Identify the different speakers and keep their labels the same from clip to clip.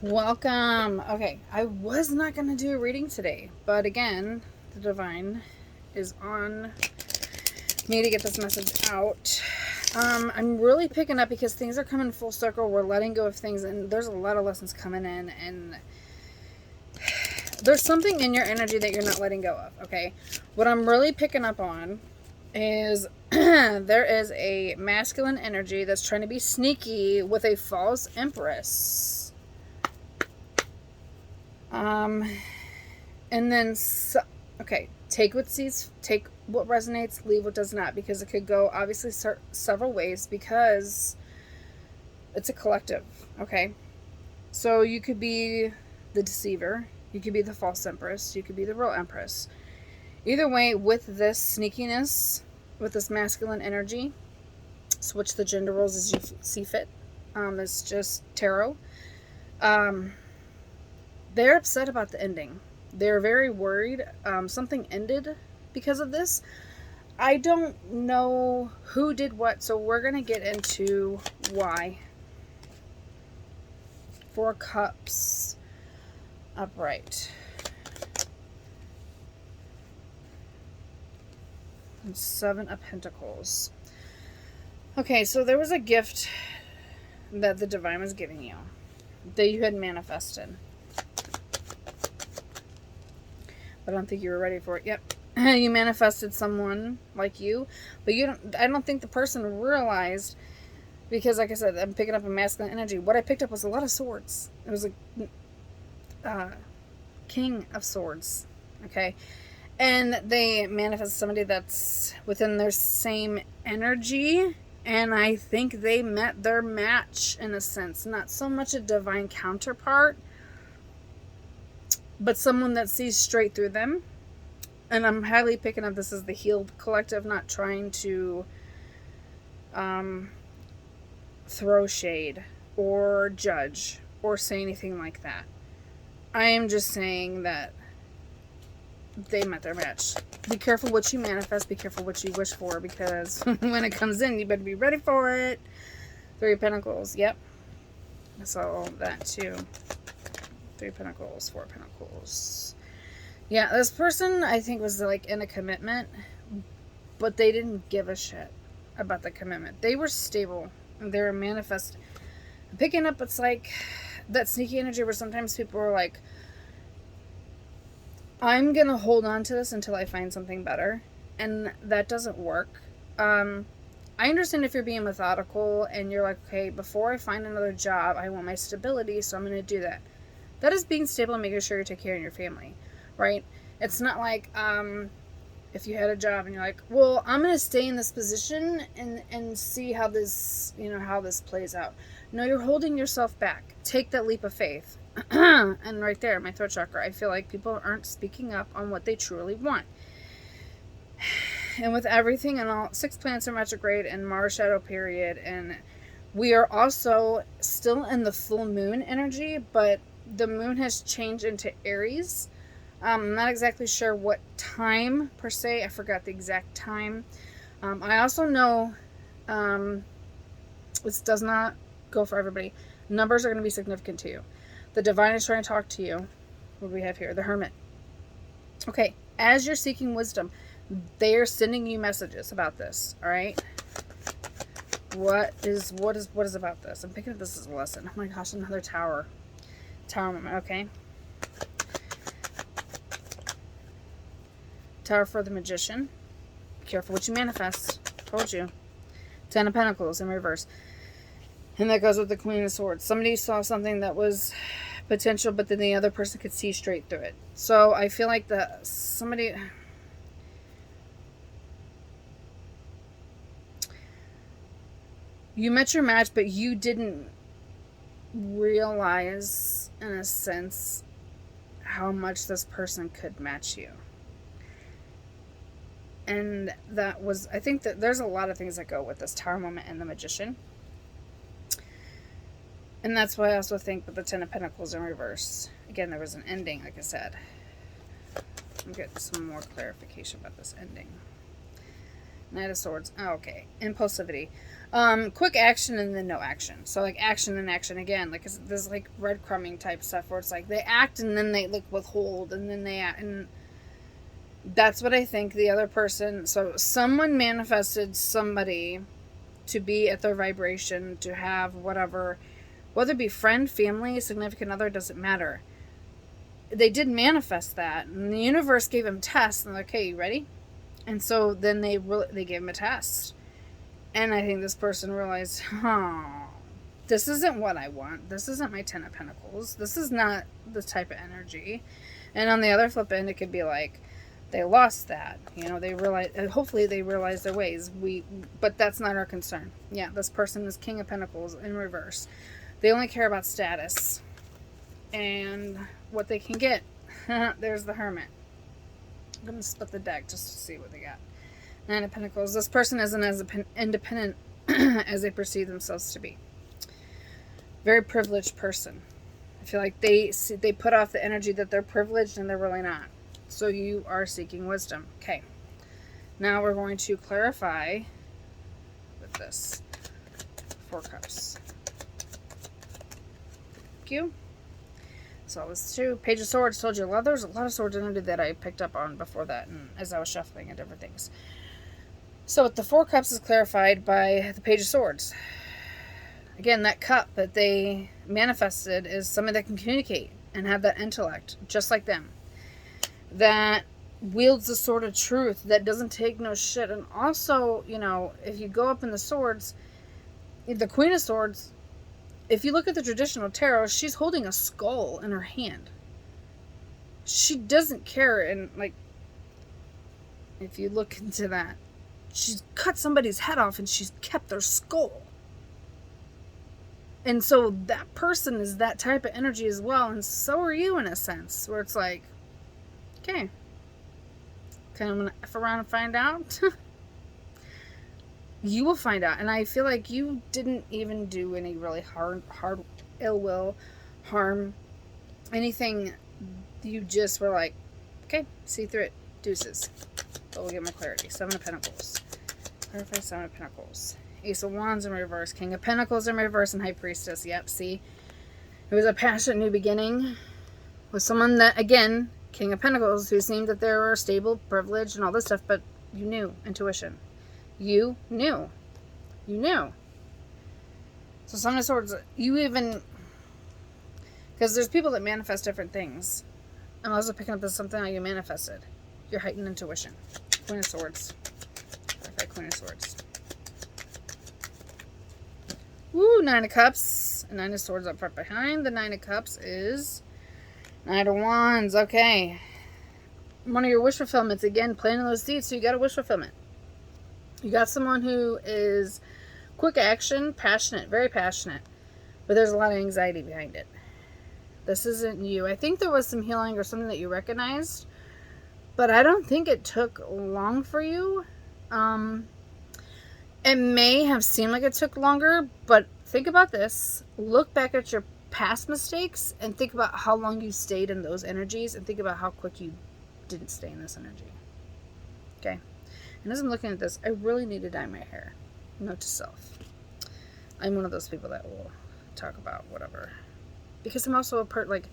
Speaker 1: Welcome. Okay, I was not going to do a reading today, but again, the divine is on me to get this message out. I'm really picking up because things are coming full circle. We're letting go of things, and there's a lot of lessons coming in, and there's something in your energy that you're not letting go of, okay? What I'm really picking up on is there is a masculine energy that's trying to be sneaky with a false empress. And then, okay, take what resonates, leave what does not, because it could go obviously several ways because it's a collective, okay? So you could be the deceiver, you could be the false empress, you could be the real empress. Either way, with this sneakiness, with this masculine energy, switch the gender roles as you see fit. It's just tarot. They're upset about the ending. They're very worried. Something ended because of this. I don't know who did what, so we're going to get into why. 4 Cups upright. And 7 of Pentacles. Okay, so there was a gift that the divine was giving you that you had manifested. But I don't think you were ready for it. Yep. You manifested someone like you, but I don't think the person realized, because like I said, I'm picking up a masculine energy. What I picked up was a lot of swords. It was a King of Swords. Okay. And they manifest somebody that's within their same energy. And I think they met their match in a sense. Not so much a divine counterpart, but someone that sees straight through them. And I'm highly picking up this is the healed collective, not trying to throw shade or judge or say anything like that. I am just saying that they met their match. Be careful what you manifest. Be careful what you wish for, because when it comes in, you better be ready for it. 3 of Pentacles. Yep. I saw that too. 3 of Pentacles, 4 of Pentacles. Yeah, this person, I think, was like in a commitment, but they didn't give a shit about the commitment. They were stable. They were manifest. Picking up, it's like that sneaky energy where sometimes people are like, I'm going to hold on to this until I find something better. And that doesn't work. I understand if you're being methodical and you're like, okay, before I find another job, I want my stability, so I'm going to do that. That is being stable and making sure you take care of your family, right? It's not like if you had a job and you're like, well, I'm going to stay in this position and see how this, how this plays out. No, you're holding yourself back. Take that leap of faith. And right there, my throat chakra, I feel like people aren't speaking up on what they truly want. And with everything and all, 6 planets are retrograde and Mars shadow period, and we are also still in the full moon energy, but the moon has changed into Aries. I'm not exactly sure what time per se. I forgot the exact time. I also know this does not go for everybody. Numbers are going to be significant to you. The divine is trying to talk to you. What do we have here? The Hermit. Okay, as you're seeking wisdom, they are sending you messages about this. All right. What is about this? I'm picking up this as a lesson. Oh my gosh, another tower. Tower moment. Okay. Tower for the Magician. Be careful what you manifest. Told you. 10 of Pentacles in reverse. And that goes with the Queen of Swords. Somebody saw something that was potential, but then the other person could see straight through it. So I feel like somebody... You met your match, but you didn't realize, in a sense, how much this person could match you. And that was... I think that there's a lot of things that go with this Tower moment and the Magician. And that's why I also think that the 10 of Pentacles in reverse. Again, there was an ending, like I said. I'm getting some more clarification about this ending. Knight of Swords. Oh, okay. Impulsivity. Quick action and then no action. So like action and action again. Like there's like breadcrumbing type stuff where it's like they act and then they like withhold and then they act, and that's what I think the other person. So someone manifested somebody to be at their vibration, to have whatever, whether it be friend, family, significant other, doesn't matter. They did manifest that, and the universe gave them tests, and they're like, "Okay, you ready?" And so then they gave him a test. And I think this person realized, this isn't what I want. This isn't my 10 of Pentacles. This is not the type of energy. And on the other flip end, it could be like, they lost that. You know, they realize, hopefully they realize their ways. But that's not our concern. Yeah, this person is King of Pentacles in reverse. They only care about status and what they can get. There's the Hermit. I'm going to split the deck just to see what they got. Nine of Pentacles. This person isn't as independent as they perceive themselves to be. Very privileged person. I feel like they put off the energy that they're privileged and they're really not. So you are seeking wisdom. Okay. Now we're going to clarify with this. 4 Cups. Thank you. So this 2. Page of Swords. Told you, there's a lot of swords energy that I picked up on before that, and as I was shuffling and different things. So the 4 Cups is clarified by the Page of Swords. Again, that cup that they manifested is somebody that can communicate and have that intellect, just like them. That wields the sword of truth, that doesn't take no shit. And also, you know, if you go up in the swords, the Queen of Swords, if you look at the traditional tarot, she's holding a skull in her hand. She doesn't care, and like, if you look into that, she's cut somebody's head off and she's kept their skull. And so that person is that type of energy as well, and so are you in a sense, where it's like, okay, I'm gonna F around and find out. You will find out. And I feel like you didn't even do any really hard ill will, harm, anything. You just were like, okay, see through it. Deuces. But we'll get my clarity. 7 of Pentacles. Clarify 7 of Pentacles. Ace of Wands in reverse. King of Pentacles in reverse. And High Priestess. Yep, see? It was a passionate new beginning with someone that, again, King of Pentacles, who seemed that they were stable, privileged, and all this stuff, but you knew. Intuition. You knew. You knew. So Son of Swords, you even... Because there's people that manifest different things. I'm also picking up this something that you manifested. Your heightened intuition. Queen of Swords. Okay, Queen of Swords. Woo, 9 of Cups. And 9 of Swords up front behind. The 9 of Cups is 9 of Wands. Okay. One of your wish fulfillments. Again, planting those seeds, so you got a wish fulfillment. You got someone who is quick action, passionate, very passionate. But there's a lot of anxiety behind it. This isn't you. I think there was some healing or something that you recognized. But I don't think it took long for you. It may have seemed like it took longer, but think about this. Look back at your past mistakes and think about how long you stayed in those energies and think about how quick you didn't stay in this energy. Okay. And as I'm looking at this, I really need to dye my hair. Note to self. I'm one of those people that will talk about whatever. Because I'm also like,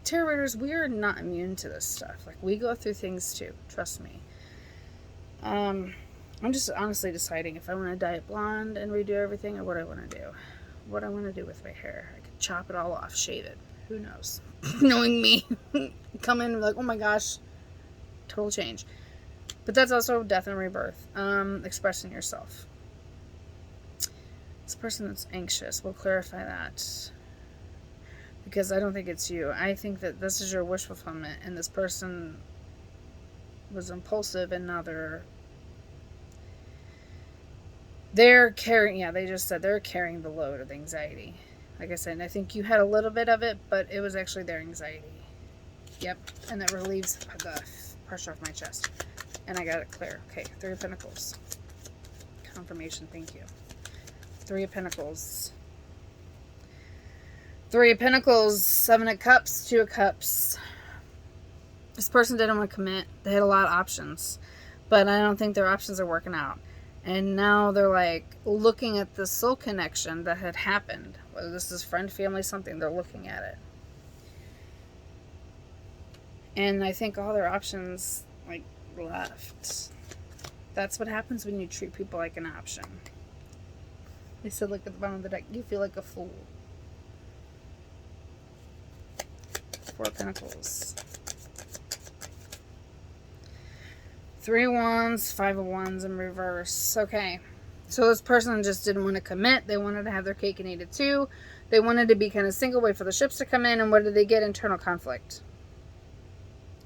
Speaker 1: tarot readers, we are not immune to this stuff. Like, we go through things too. Trust me. I'm just honestly deciding if I want to dye it blonde and redo everything or what I want to do. What I want to do with my hair. I could chop it all off, shave it. Who knows? Knowing me. Come in and be like, oh my gosh. Total change. But that's also death and rebirth. Expressing yourself. This person that's anxious, we'll clarify that. Because I don't think it's you. I think that this is your wish fulfillment. And this person was impulsive and now they're carrying, yeah, they just said they're carrying the load of anxiety. Like I said, I think you had a little bit of it, but it was actually their anxiety. Yep. And that relieves the pressure off my chest. And I got it clear. Okay, 3 of Pentacles. Confirmation, thank you. 3 of Pentacles. 3 of Pentacles, 7 of Cups, 2 of Cups. This person didn't want to commit. They had a lot of options. But I don't think their options are working out. And now they're like looking at the soul connection that had happened. Whether this is friend, family, something, they're looking at it. And I think all their options like left. That's what happens when you treat people like an option. They said, look at the bottom of the deck. You feel like a fool. 4 of Pentacles. 3 Wands, 5 of Wands in reverse. Okay. So this person just didn't want to commit. They wanted to have their cake and eat it too. They wanted to be kind of single, wait for the ships to come in. And what did they get? Internal conflict.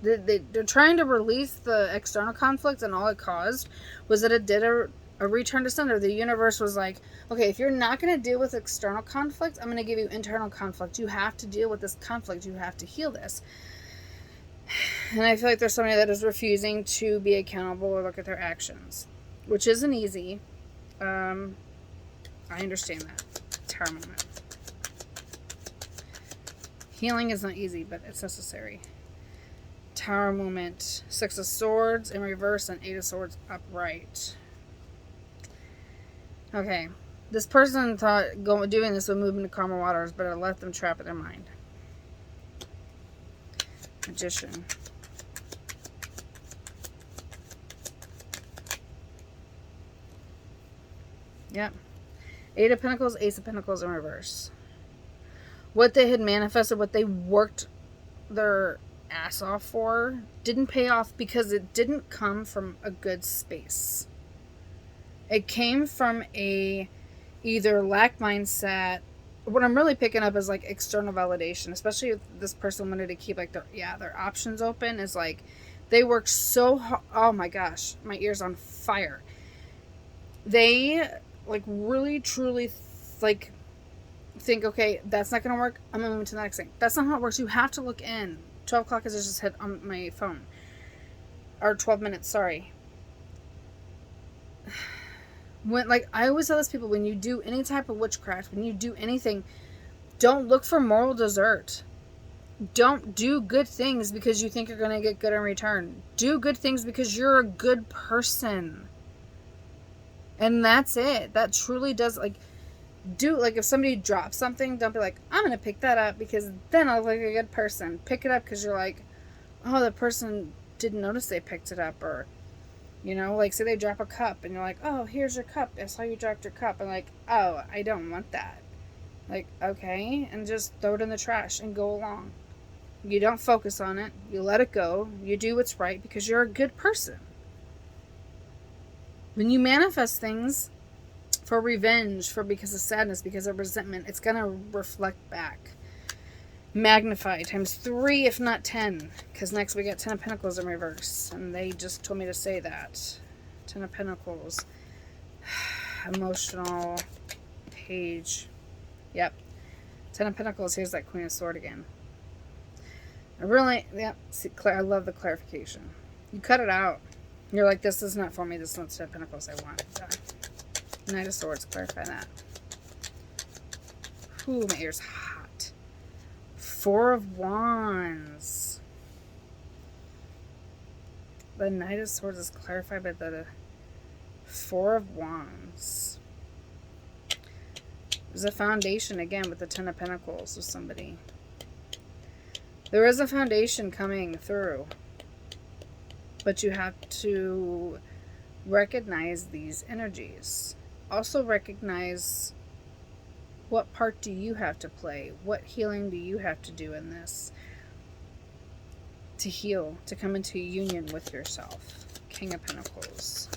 Speaker 1: They're trying to release the external conflict, and all it caused was that it did a return to sender. The universe was like, okay, if you're not going to deal with external conflict, I'm going to give you internal conflict. You have to deal with this conflict. You have to heal this. And I feel like there's somebody that is refusing to be accountable or look at their actions, which isn't easy. I understand that. Tower moment. Healing is not easy, but it's necessary. Tower moment. 6 of Swords in reverse and 8 of Swords upright. Okay. This person thought doing this would move into calmer waters, but it left them trapped in their mind. Magician. Yep. 8 of Pentacles, Ace of Pentacles in reverse. What they had manifested, what they worked their ass off for, didn't pay off because it didn't come from a good space. It came from a either lack mindset. What I'm really picking up is like external validation, especially if this person wanted to keep like their options open. Is like they worked so hard. Oh my gosh, my ear's on fire. They like really truly like think, okay, that's not gonna work, I'm gonna move to the next thing. That's not how it works. You have to look in. 12 o'clock has just hit on my phone, or 12 minutes, sorry. When, like, I always tell this people, when you do any type of witchcraft, when you do anything, don't look for moral dessert. Don't do good things because you think you're going to get good in return. Do good things because you're a good person. And that's it. That truly does, like, if somebody drops something, don't be like, I'm going to pick that up because then I'll look like a good person. Pick it up because you're like, oh, the person didn't notice they picked it up, or, you know, like, say they drop a cup, and you're like, oh, here's your cup. I saw you dropped your cup. And like, oh, I don't want that. Like, okay, and just throw it in the trash and go along. You don't focus on it. You let it go. You do what's right because you're a good person. When you manifest things for revenge, because of sadness, because of resentment, it's going to reflect back. Magnify times 3, if not 10. Because next we got 10 of Pentacles in reverse. And they just told me to say that. 10 of Pentacles. Emotional page. Yep. 10 of Pentacles. Here's that Queen of Swords again. See, I love the clarification. You cut it out. You're like, this is not for me. This is not 10 of Pentacles I want. Knight of Swords. Clarify that. Ooh, my ear's hot. 4 of Wands. The Knight of Swords is clarified by the 4 of Wands. There's a foundation again with the 10 of Pentacles with somebody. There is a foundation coming through. But you have to recognize these energies. Also recognize, what part do you have to play? What healing do you have to do in this? To heal, to come into union with yourself. King of Pentacles.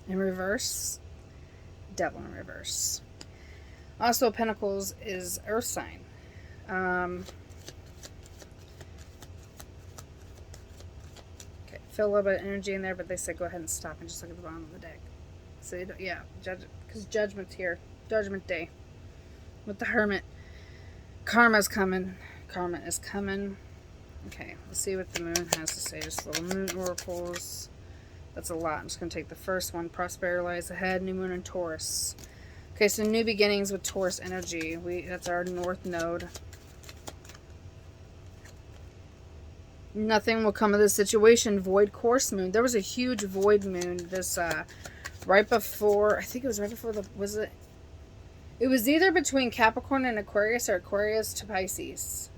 Speaker 1: In reverse, Devil in reverse. Also, Pentacles is Earth sign. Okay, feel a little bit of energy in there, but they said go ahead and stop and just look at the bottom of the deck. So, yeah, because Judgment's here. Judgment Day. With the Hermit. Karma's coming. Karma is coming. Okay, let's see what the moon has to say. Just little moon oracles. That's a lot. I'm just going to take the first one. Prosperity lies ahead. New moon in Taurus. Okay, so new beginnings with Taurus energy. That's our north node. Nothing will come of this situation. Void course moon. There was a huge void moon this right before, I think it was right before it was either between Capricorn and Aquarius or Aquarius to Pisces.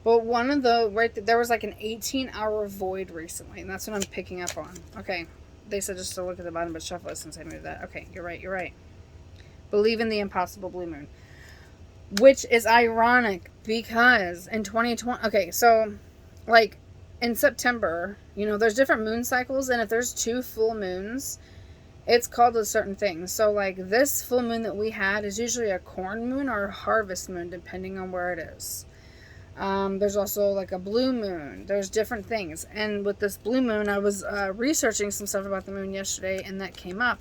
Speaker 1: But one of there was like an 18-hour void recently, and that's what I'm picking up on. Okay, they said just to look at the bottom, but shuffle it since I moved that. Okay, you're right. Believe in the impossible blue moon. Which is ironic because in 2020, okay, so like in September, there's different moon cycles, and if there's 2 full moons, it's called a certain thing. So like this full moon that we had is usually a corn moon or a harvest moon, depending on where it is. There's also like a blue moon. There's different things. And with this blue moon, I was researching some stuff about the moon yesterday, and that came up.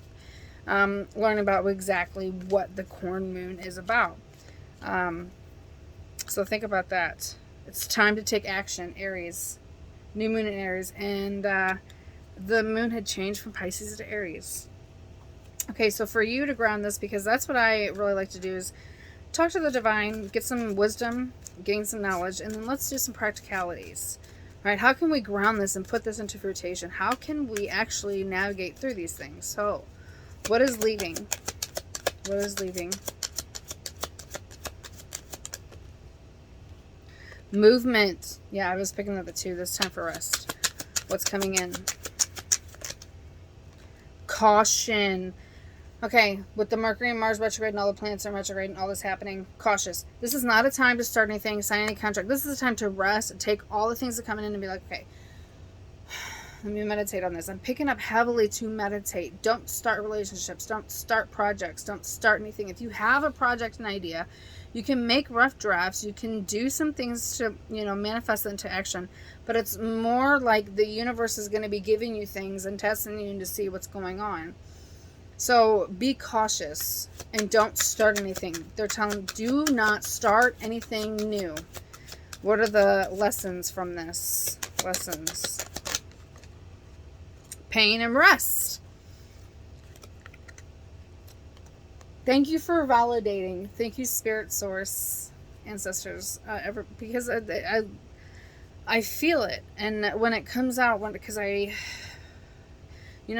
Speaker 1: Learning about exactly what the corn moon is about. So think about that. It's time to take action, Aries. New moon in Aries. And the moon had changed from Pisces to Aries. Okay, so for you to ground this, because that's what I really like to do, is talk to the divine, get some wisdom, gain some knowledge, and then let's do some practicalities. All right, how can we ground this and put this into fruition? How can we actually navigate through these things? So, what is leaving? What is leaving? Movement. Yeah, I was picking up the 2. This time for rest. What's coming in? Caution. Okay, with the Mercury and Mars retrograde and all the planets are retrograde and all this happening, cautious. This is not a time to start anything, sign any contract. This is a time to rest and take all the things that come in and be like, okay, let me meditate on this. I'm picking up heavily to meditate. Don't start relationships. Don't start projects. Don't start anything. If you have a project and idea, you can make rough drafts. You can do some things to, manifest it into action. But it's more like the universe is going to be giving you things and testing you to see what's going on. So be cautious and don't start anything. They're telling, do not start anything new. What are the lessons from this? Lessons. Pain and rest. Thank you for validating. Thank you, Spirit Source, ancestors, because I feel it, and when it comes out, because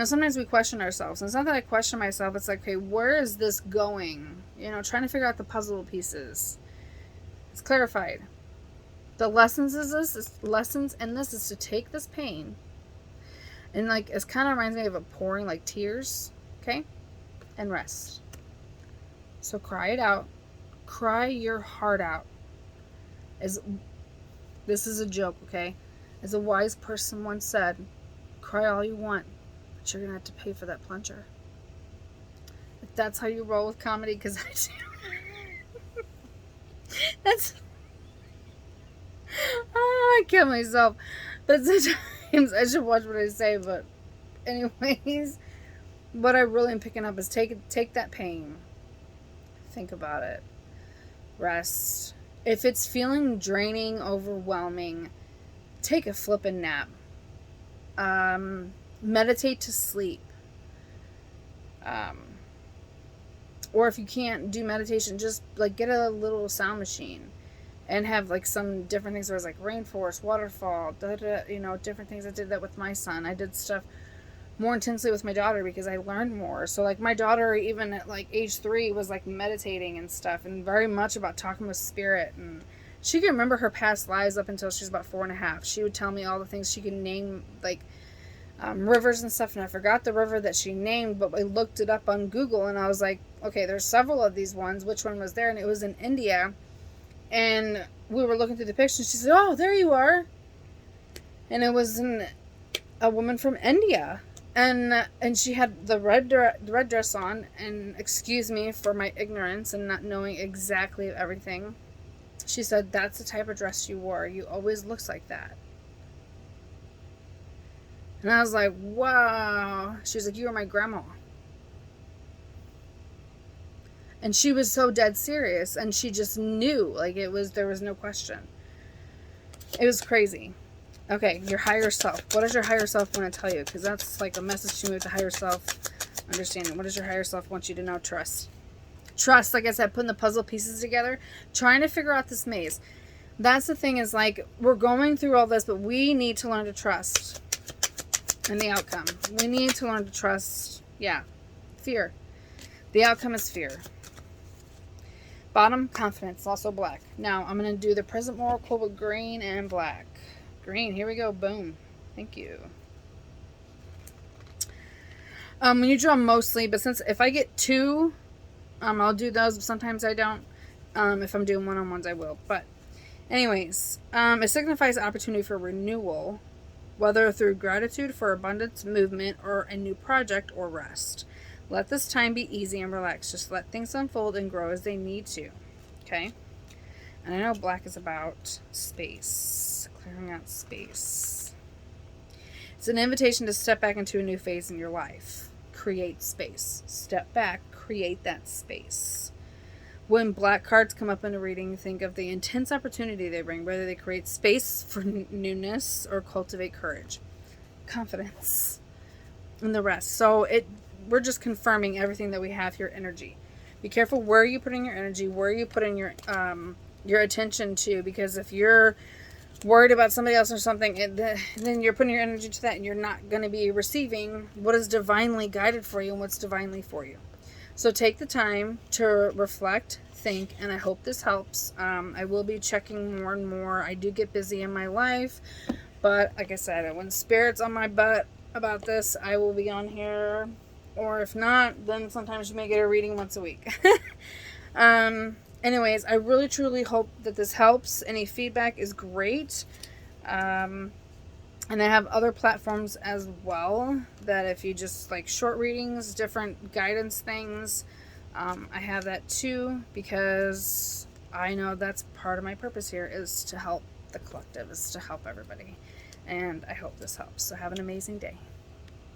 Speaker 1: sometimes we question ourselves, and it's not that I question myself. It's like, okay, where is this going? Trying to figure out the puzzle pieces. It's clarified. The lessons in this is to take this pain, and like it kind of reminds me of a pouring like tears, okay, and rest. So cry it out. Cry your heart out. This is a joke, okay? As a wise person once said, cry all you want, but you're going to have to pay for that plunger. If that's how you roll with comedy, because I do. I kill myself. But sometimes I should watch what I say, but anyways, what I really am picking up is take that pain. Think about it. Rest. If it's feeling draining, overwhelming, take a flippin' nap. Meditate to sleep. Or if you can't do meditation, just like get a little sound machine and have like some different things. There was like rainforest, waterfall, different things. I did that with my son. I did stuff more intensely with my daughter because I learned more. So like my daughter, even at like age 3, was like meditating and stuff, and very much about talking with spirit, and she can remember her past lives up until she's about 4.5. She would tell me all the things she could name, like rivers and stuff, and I forgot the river that she named, but I looked it up on Google, and I was like, okay, there's several of these ones, which one was there? And it was in India, and we were looking through the pictures. She said, oh, there you are. And it was a woman from India. And she had the red dress on, and excuse me for my ignorance and not knowing exactly everything. She said, that's the type of dress you wore. You always looked like that. And I was like, wow. She was like, you were my grandma. And she was so dead serious, and she just knew, like there was no question. It was crazy. Okay, your higher self. What does your higher self want to tell you? Because that's like a message to me with the higher self understanding. What does your higher self want you to know? Trust. Trust, like I said, putting the puzzle pieces together, trying to figure out this maze. That's the thing, is like, we're going through all this, but we need to learn to trust in the outcome. We need to learn to trust, fear. The outcome is fear. Bottom, confidence, also black. Now, I'm going to do the present oracle with green and black. Green, here we go. Boom. Thank you. When you draw mostly, but since if I get two, I'll do those. Sometimes I don't. If I'm doing one-on-ones, I will. But anyways, it signifies opportunity for renewal, whether through gratitude for abundance, movement, or a new project or rest. Let this time be easy and relaxed. Just let things unfold and grow as they need to. Okay? And I know black is about space. Clearing out space. It's an invitation to step back into a new phase in your life. Create space. Step back. Create that space. When black cards come up in a reading, think of the intense opportunity they bring, whether they create space for newness or cultivate courage, confidence, and the rest. So we're just confirming everything that we have here. Energy. Be careful where you put in your energy, where you put in your attention to, because if you're worried about somebody else or something, then you're putting your energy to that, and you're not going to be receiving what is divinely guided for you and what's divinely for you. So take the time to reflect, think, and I hope this helps. I will be checking more and more. I do get busy in my life, but like I said, when Spirit's on my butt about this, I will be on here. Or if not, then sometimes you may get a reading once a week. Anyways, I really truly hope that this helps. Any feedback is great. And I have other platforms as well, that if you just like short readings, different guidance things, I have that too, because I know that's part of my purpose here, is to help the collective, is to help everybody. And I hope this helps. So have an amazing day.